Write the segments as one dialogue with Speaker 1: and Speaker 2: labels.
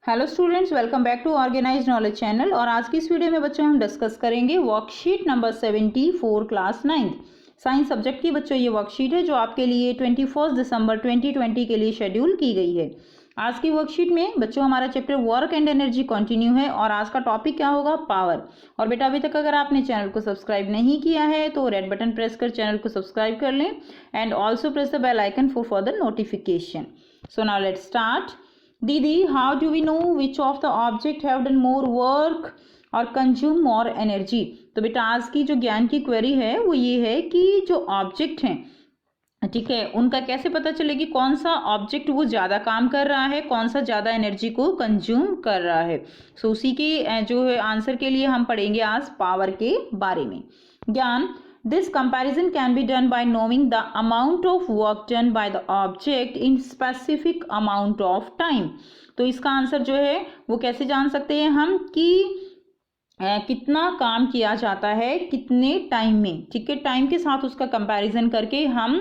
Speaker 1: Hello students, welcome back to organised knowledge channel. और आज की इस वीडियो में बच्चों हम डिस्कस करेंगे worksheet number 74 class 9 science subject की। बच्चों ये वर्कशीट है जो आपके लिए 21 दिसंबर 2020 के लिए शेड्यूल की गई है। आज की वर्कशीट में बच्चों हमारा chapter work and energy continue है और आज का टॉपिक क्या होगा, पावर। और बेटा अभी तक अगर आपने चैनल को सब्सक्राइब नहीं किया है तो रेड बटन प्रेस कर चैनल को सब्सक्राइब कर लें and also press the bell icon for further notification. So now let's start. Didi, how do we know which of the object have done more work और consume more energy? तो बेटा आज की जो ज्ञान की क्वेरी है वो ये है कि जो ऑब्जेक्ट हैं, ठीक है, उनका कैसे पता चले कि कौन सा ऑब्जेक्ट वो ज़्यादा काम कर रहा है, कौन सा ज़्यादा एनर्जी को कंज्यूम कर रहा है। सो उसी के जो है आंसर के लिए हम पढ़ेंगे आज पावर के बारे में। ज्ञान, this comparison can be done by knowing the amount of work done by the object in specific amount of time। तो इसका आंसर जो है वो कैसे जान सकते हैं हम कि कितना काम किया जाता है कितने टाइम में, ठीक है, टाइम के साथ उसका कंपैरिजन करके हम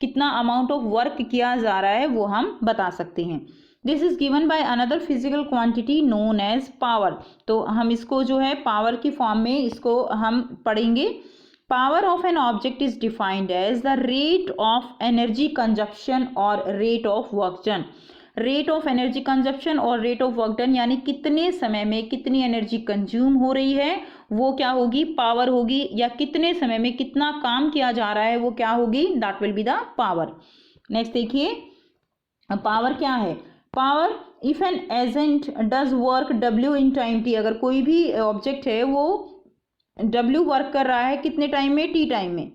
Speaker 1: कितना अमाउंट ऑफ वर्क किया जा रहा है वो हम बता सकते हैं। This is given by another physical quantity known as power. तो हम इसको जो है पावर की फॉर्म में इसको हम पढ़ेंगे। Power of an object is defined as the rate of energy consumption और rate of work done। rate of energy consumption और rate of work done यानी कितने समय में कितनी एनर्जी कंज्यूम हो रही है वो क्या होगी, पावर होगी। या कितने समय में कितना काम किया जा रहा है वो क्या होगी, that will be the power. Next देखिए पावर क्या है। Power, if an agent does work W in time T, अगर कोई भी ऑब्जेक्ट है वो W वर्क कर रहा है कितने टाइम में, T टाइम में,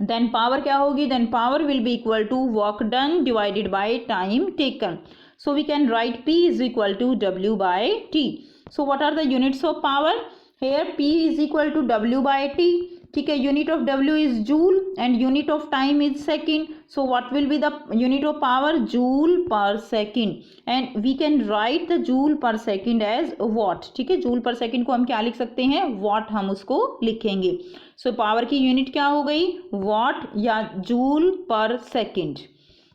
Speaker 1: देन पावर क्या होगी, then power will be equal to work done divided by time taken. So we can write P is equal to W by T। So what are the units of power, here P is equal to W by T, ठीक है। Unit of W is joule and unit of time is second. So what will be the unit of power, joule पर second, and we can write the joule पर second as watt, ठीक है। Joule पर second को हम क्या लिख सकते हैं, वॉट हम उसको लिखेंगे। सो पावर की यूनिट क्या हो गई, वॉट या जूल पर सेकेंड।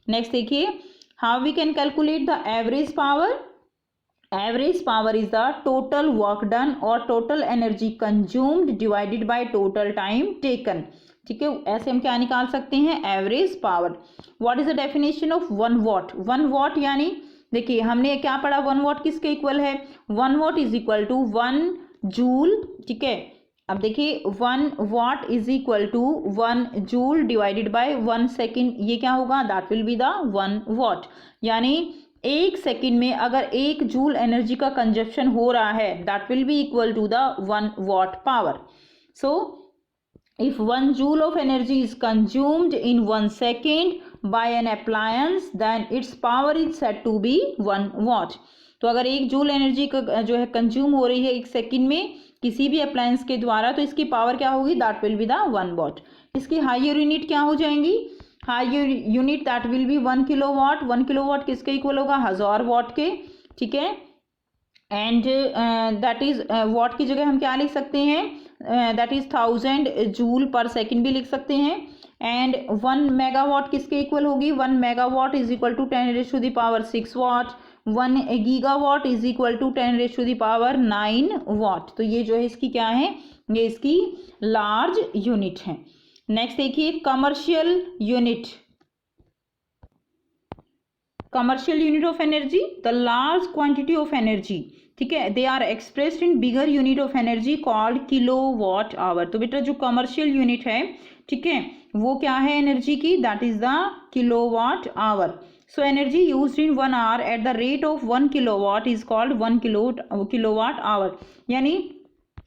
Speaker 1: नेक्स्ट देखिए how we can calculate the average power. Average power is the total work done और total energy consumed divided by total time taken, ठीक है। ऐसे हम क्या निकाल सकते हैं, average power. What is the definition of 1 watt. 1 watt यानी देखिए हमने क्या पढ़ा, 1 वॉट किसके इक्वल है, 1 watt is equal to 1 joule, ठीक है। अब देखिए 1 watt is equal to 1 joule divided by 1 second, ये क्या होगा, that will be the 1 watt. यानी एक सेकेंड में अगर 1 जूल एनर्जी का कंजप्शन हो रहा है that will be equal to the 1 watt power. So if 1 joule of energy is consumed in 1 second by an appliance then its power is said to be 1 watt। तो अगर 1 joule energy का जो है consume हो रही है 1 second में किसी भी अप्लायंस के द्वारा तो इसकी पावर क्या होगी, that will be the 1 watt. इसकी हायर यूनिट क्या हो जाएंगी, higher unit that will be 1 kilowatt. 1 kilowatt किसके इक्वल होगा, 1000 वॉट के, ठीक है। एंड दैट इज वॉट की जगह हम क्या लिख सकते हैं, दैट इज 1000 जूल पर सेकेंड भी लिख सकते हैं। एंड 1 मेगावाट किसके इक्वल होगी, 1 megawatt is equal to 10 raise to the power 6 watt. 1 gigawatt is equal to 10 raise to the power 9 watt. तो ये जो है इसकी क्या है, ये इसकी लार्ज यूनिट है। नेक्स्ट देखिए commercial unit. Commercial unit of energy, the large quantity of energy, ठीक है, they are expressed in bigger unit of energy called kilowatt hour. तो बेटा जो कमर्शियल यूनिट है, ठीक है, वो क्या है एनर्जी की, that is the kilowatt hour. So energy used in 1 hour at the rate of 1 kilowatt is called 1 kilowatt hour. यानी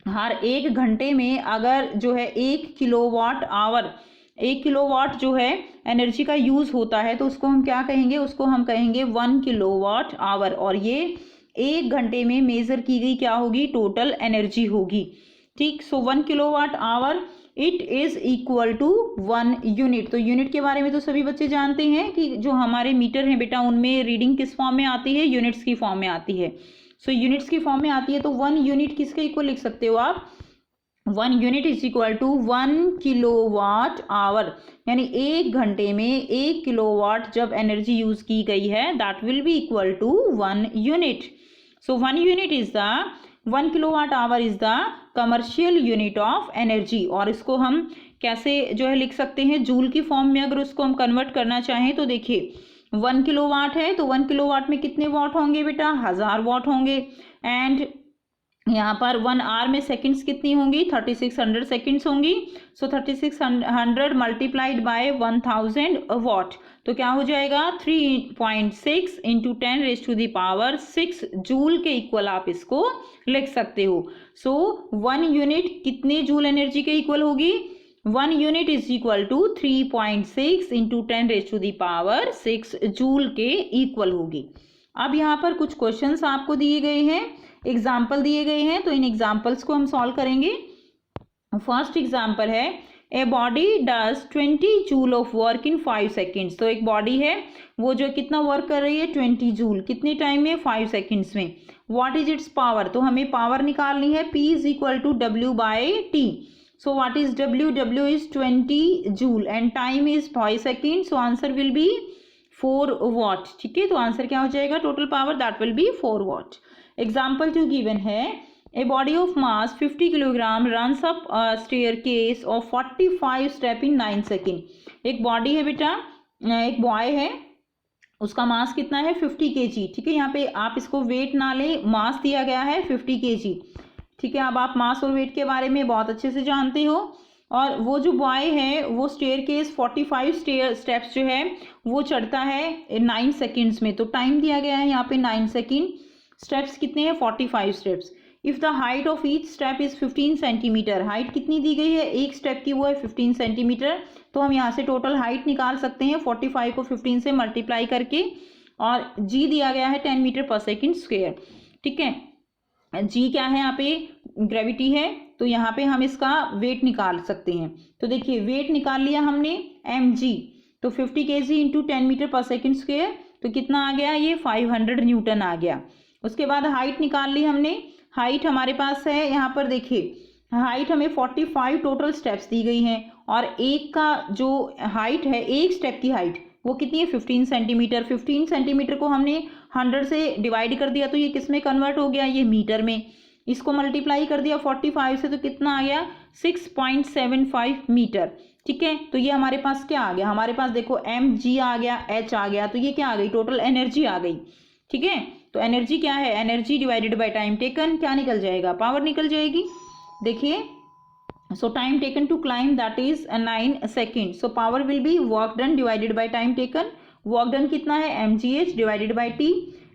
Speaker 1: हर 1 घंटे में अगर जो है 1 किलोवाट आवर, 1 किलोवाट जो है एनर्जी का यूज होता है तो उसको हम क्या कहेंगे, उसको हम कहेंगे 1 किलोवाट आवर। और ये 1 घंटे में मेजर की गई क्या होगी, टोटल एनर्जी होगी, ठीक। So 1 kilowatt hour it is equal to 1 unit. तो यूनिट के बारे में तो सभी बच्चे जानते हैं कि जो हमारे मीटर हैं बेटा उनमें रीडिंग किस फॉर्म में आती है, यूनिट्स की फॉर्म में आती है। सो यूनिट्स की फॉर्म में आती है तो 1 यूनिट किसके इक्वल लिख सकते हो आप, 1 unit is equal to 1 kilowatt hour. यानी 1 घंटे में 1 किलोवाट जब एनर्जी यूज की गई है that will be equal to 1 unit. So 1 kilowatt hour is the commercial unit of energy. और इसको हम कैसे जो है लिख सकते हैं, जूल की फॉर्म में अगर उसको हम कन्वर्ट करना चाहें तो देखिए 1 किलोवाट है तो 1 किलोवाट में कितने वाट होंगे बेटा, 1000 वाट होंगे। एंड यहाँ पर 1 आवर में सेकंड्स कितनी होंगी, 3600 सेकंड्स होंगी। सो 3600 मल्टीप्लाइड बाय 1000 वाट, तो क्या हो जाएगा 3.6 इंटू 10⁻⁶ जूल के इक्वल आप इसको लिख सकते हो। सो 1 यूनिट कितने जूल एनर्जी के इक्वल होगी, 1 unit is equal to 3.6 into 10⁻⁶ joule के इक्वल होगी। अब यहाँ पर कुछ क्वेश्चंस आपको दिए गए हैं, एग्जाम्पल दिए गए हैं, तो इन एग्जाम्पल्स को हम सॉल्व करेंगे। फर्स्ट एग्जाम्पल है a body does 20 joule of work in 5 seconds. तो एक बॉडी है वो जो कितना वर्क कर रही है 20 जूल, कितने टाइम में, 5 सेकेंड्स में। व्हाट इज इट्स पावर, तो हमें पावर निकालनी है, P is equal to W by T। So what is W, W is 20 joule and time is 5 second, so answer will be 4 watt. ठीक है, तो आंसर क्या हो जाएगा, total power that will be 4 watt. Example 2 given है a body of mass 50 kilogram runs up staircase of 45 step in 9 second. एक body है बेटा, एक बॉय है, उसका मास कितना है 50 kg। ठीक है, यहाँ पे आप इसको वेट ना लें, मास दिया गया है 50 kg। ठीक है, अब आप मास और वेट के बारे में बहुत अच्छे से जानते हो। और वो जो बॉय है वो स्टेयरकेस 45 स्टेप्स जो है वो चढ़ता है 9 सेकेंड्स में। तो टाइम दिया गया है यहाँ पे 9 सेकेंड, स्टेप्स कितने हैं 45 steps. If the height of each step is 15 centimetre, height कितनी दी गई है एक स्टेप की, वो है 15 सेंटीमीटर। तो हम यहाँ से टोटल हाइट निकाल सकते हैं 45 को 15 से मल्टीप्लाई करके, और जी दिया गया है 10 मीटर पर सेकेंड स्क्वेयर। ठीक है, जी क्या है यहाँ पे, ग्रेविटी है, तो यहाँ पे हम इसका वेट निकाल सकते हैं। तो देखिए वेट निकाल लिया हमने mg, तो 50 kg इंटू 10 मीटर पर सेकेंड स्क्वेयर, तो कितना आ गया, ये 500 न्यूटन आ गया। उसके बाद हाइट निकाल ली हमने, हाइट हमारे पास है यहाँ पर देखिए, हाइट हमें 45 टोटल स्टेप्स दी गई हैं, और एक का जो हाइट है, एक स्टेप की हाइट वो कितनी है 15 सेंटीमीटर। 15 सेंटीमीटर को हमने 100 से डिवाइड कर दिया, तो ये किस में कन्वर्ट हो गया, ये मीटर में। इसको मल्टीप्लाई कर दिया 45 से, तो कितना आ गया 6.75 मीटर। ठीक है, तो ये हमारे पास क्या आ गया, हमारे पास देखो mg आ गया, h आ गया, तो ये क्या आ गई, टोटल एनर्जी आ गई। ठीक है, तो एनर्जी क्या है, energy divided by time taken, क्या निकल जाएगा, पावर निकल जाएगी। देखिए, so time taken to climb that is 9 second, so power will be work done divided by time taken. Work done कितना है mgh divided by t,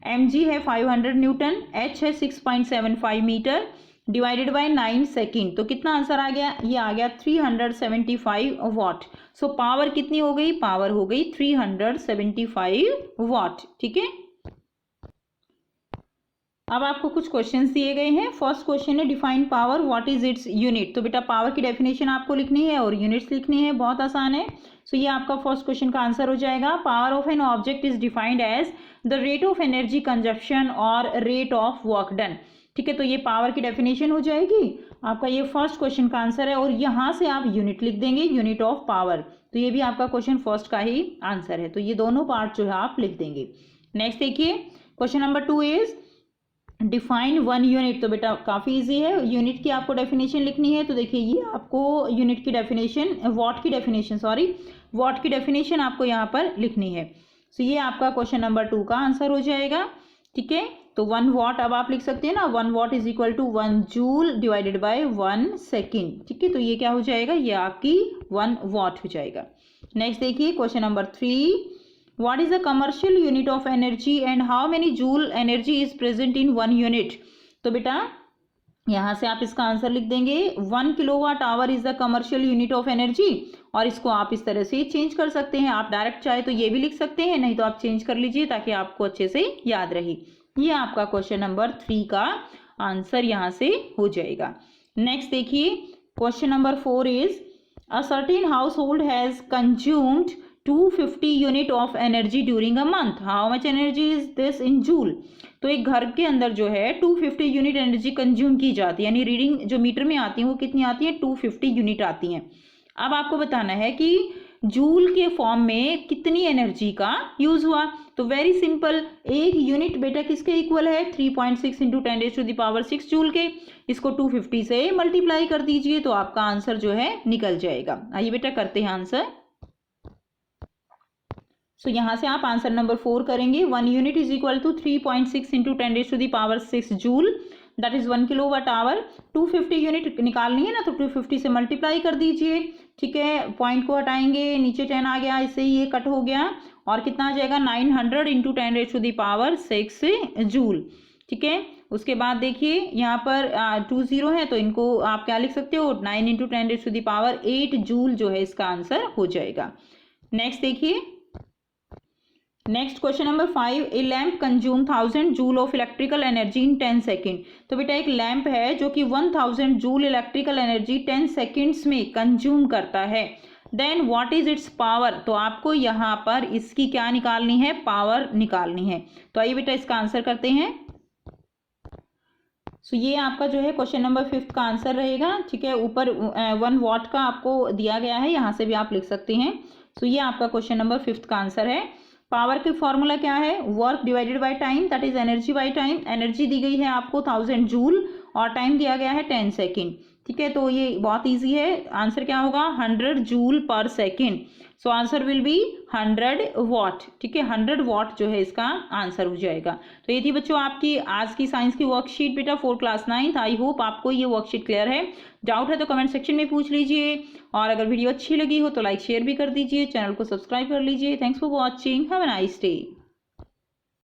Speaker 1: mg है 500 Newton, h है 6.75 मीटर डिवाइडेड बाय 9 सेकेंड, तो कितना answer आ गया, ये आ गया 375 वाट। So power कितनी हो गई, पावर हो गई 375 वाट। ठीक है, अब आपको कुछ क्वेश्चंस दिए गए हैं। फर्स्ट क्वेश्चन है define power, what is its unit. तो बेटा पावर की डेफिनेशन आपको लिखनी है और यूनिट्स लिखनी है, बहुत आसान है। सो ये आपका फर्स्ट क्वेश्चन का आंसर हो जाएगा। Power of an object is defined as the rate of energy consumption और रेट ऑफ वर्क डन। ठीक है, तो ये पावर की डेफिनेशन हो जाएगी, आपका ये फर्स्ट क्वेश्चन का आंसर है। और यहाँ से आप यूनिट लिख देंगे, यूनिट ऑफ पावर, तो ये भी आपका क्वेश्चन फर्स्ट का ही आंसर है। तो ये दोनों पार्ट जो है आप लिख देंगे। नेक्स्ट देखिए, question number 2 is define 1 unit. तो बेटा काफ़ी इजी है, यूनिट की आपको डेफिनेशन लिखनी है। तो देखिए ये आपको यूनिट की डेफिनेशन, वाट की डेफिनेशन आपको यहाँ पर लिखनी है। सो ये आपका क्वेश्चन नंबर 2 का आंसर हो जाएगा। ठीक है, तो 1 वाट अब आप लिख सकते हैं ना, 1 watt is equal to 1 joule divided by 1 second. ठीक है, तो ये क्या हो जाएगा, ये आपकी 1 वाट हो जाएगा। नेक्स्ट देखिए question number 3, what is the commercial unit of energy and how many joule energy is present in 1 unit। तो बेटा यहाँ से आप इसका आंसर लिख देंगे 1 kilowatt hour is the commercial unit of energy. और इसको आप इस तरह से चेंज कर सकते हैं, आप डायरेक्ट चाहे तो ये भी लिख सकते हैं, नहीं तो आप चेंज कर लीजिए ताकि आपको अच्छे से याद रहे। ये आपका क्वेश्चन नंबर 3 का आंसर यहाँ से हो जाएगा। नेक्स्ट देखिए question number 4 is a certain house hold has consumed 250 unit of energy during a month, how much energy is this in joule. तो एक घर के अंदर जो है 250 यूनिट एनर्जी कंज्यूम की जाती है, यानी रीडिंग जो मीटर में आती है वो कितनी आती है, 250 यूनिट आती हैं। अब आपको बताना है कि जूल के फॉर्म में कितनी एनर्जी का यूज हुआ। तो वेरी सिंपल, 1 यूनिट बेटा किसके इक्वल है 3.6 इंटू 10⁻⁶ जूल के। इसको 250 से मल्टीप्लाई कर दीजिए तो आपका आंसर जो है निकल जाएगा। आइए बेटा करते हैं आंसर। सो यहाँ से आप आंसर नंबर 4 करेंगे। 1 unit is equal to 3.6 into 10⁻⁶ joule, that is 1 kilowatt hour. 250 unit निकालनी है ना, तो 250 से मल्टीप्लाई कर दीजिए। ठीक है, पॉइंट को हटाएंगे, नीचे 10 आ गया, इससे ये कट हो गया और कितना आ जाएगा 900 इंटू 10⁻⁶ जूल। ठीक है, उसके बाद देखिए यहाँ पर 2 0 है, तो इनको आप क्या लिख सकते हो 9 इंटू 10⁸ जूल जो है इसका आंसर हो जाएगा। नेक्स्ट देखिए, next question number 5, a lamp consume 1000 joule of electrical energy in 10 second. तो बेटा एक लैम्प है जो कि 1000 जूल इलेक्ट्रिकल एनर्जी 10 सेकेंड्स में कंज्यूम करता है। Then what is its power, तो आपको यहाँ पर इसकी क्या निकालनी है, पावर निकालनी है। तो आइए बेटा इसका आंसर करते हैं। सो ये आपका जो है क्वेश्चन नंबर 5 का आंसर रहेगा। ठीक है, ऊपर 1 वाट का आपको दिया गया है, यहाँ से भी आप लिख सकते हैं। सो ये आपका क्वेश्चन नंबर 5 का आंसर है। पावर की फॉर्मूला क्या है, work divided by time, that is energy by time. Energy दी गई है आपको 1000 जूल और टाइम दिया गया है 10 सेकेंड। ठीक है, तो ये बहुत इजी है। आंसर क्या होगा 100 जूल पर second. So answer will B 100 वाट। ठीक है, 100 वाट जो है इसका आंसर हो जाएगा। तो ये थी बच्चों आपकी आज की साइंस की वर्कशीट बेटा फॉर क्लास 9। आई होप आपको ये वर्कशीट क्लियर है। डाउट है तो कमेंट सेक्शन में पूछ लीजिए, और अगर वीडियो अच्छी लगी हो तो लाइक शेयर भी कर दीजिए, चैनल को सब्सक्राइब कर लीजिए। Thanks for watching, have a nice day.